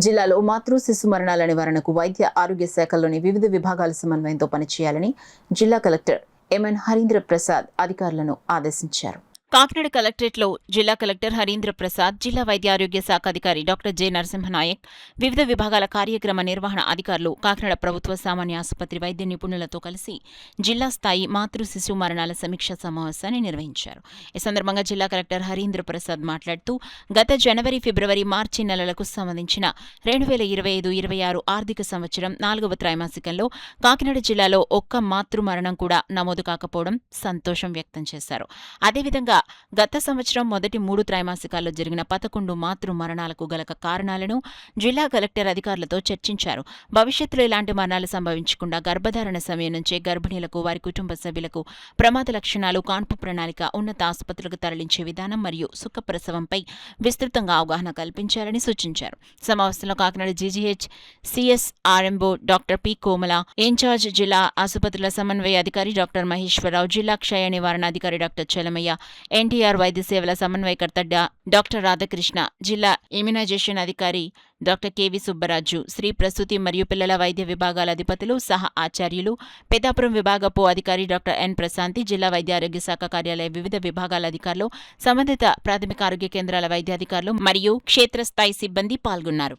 జిల్లాలో మాతృ శిశు మరణాల నివారణకు వైద్య ఆరోగ్య శాఖల్లోని వివిధ విభాగాల సమన్వయంతో పనిచేయాలని జిల్లా కలెక్టర్ ఎంఎన్ హరీంద్ర ప్రసాద్ అధికారులను ఆదేశించారు. కాకినాడ కలెక్టరేట్లో జిల్లా కలెక్టర్ హరీంద్ర ప్రసాద్, జిల్లా వైద్య ఆరోగ్య శాఖ అధికారి డాక్టర్ జె నరసింహనాయక్, వివిధ విభాగాల కార్యక్రమ నిర్వహణ అధికారులు కాకినాడ ప్రభుత్వ సామాన్య ఆసుపత్రి వైద్య నిపుణులతో కలిసి జిల్లా స్థాయి మాతృ శిశు మరణాల సమీక్షా సమావేశాన్ని నిర్వహించారు. ఈ సందర్భంగా జిల్లా కలెక్టర్ హరీంద్ర ప్రసాద్ మాట్లాడుతూ, గత జనవరి, ఫిబ్రవరి, మార్చి నెలలకు సంబంధించిన 2025-26 ఆర్థిక సంవత్సరం 4వ త్రైమాసికంలో కాకినాడ జిల్లాలో ఒక్క మాతృ మరణం కూడా నమోదు కాకపోవడం సంతోషం వ్యక్తం చేశారు. అదేవిధంగా గత సంవత్సరం మొదటి 3 త్రైమాసికాల్లో జరిగిన 11 మాతృ మరణాలకు గల కారణాలను జిల్లా కలెక్టర్ అధికారులతో చర్చించారు. భవిష్యత్తులో ఇలాంటి మరణాలు సంభవించకుండా గర్భధారణ సమయం నుంచే గర్భిణీలకు, వారి కుటుంబ సభ్యులకు ప్రమాద లక్షణాలు, కాన్పు ప్రణాళిక, ఉన్నత ఆసుపత్రులకు తరలించే విధానం మరియు సుఖప్రసవంపై విస్తృతంగా అవగాహన కల్పించాలని సూచించారు. సమావేశంలో Kakinada GGH CSRMO doctor P Komala, in charge జిల్లా ఆసుపత్రుల సమన్వయ అధికారి డాక్టర్ మహేశ్వరరావు, జిల్లా క్షయ నివారణ అధికారి డాక్టర్ చలమయ్య, ఎన్టీఆర్ వైద్య సేవల సమన్వయకర్త డాక్టర్ రాధాకృష్ణ, జిల్లా ఇమ్యునైజేషన్ అధికారి డాక్టర్ కెవి సుబ్బరాజు, స్త్రీ ప్రసూతి మరియు పిల్లల వైద్య విభాగాల అధిపతులు, సహా ఆచార్యులు, పెద్దాపురం విభాగపు అధికారి డాక్టర్ ఎన్ ప్రశాంతి, జిల్లా వైద్య ఆరోగ్య శాఖ కార్యాలయ వివిధ విభాగాల అధికారులు, సంబంధిత ప్రాథమిక ఆరోగ్య కేంద్రాల వైద్యాధికారులు మరియు క్షేత్రస్థాయి సిబ్బంది పాల్గొన్నారు.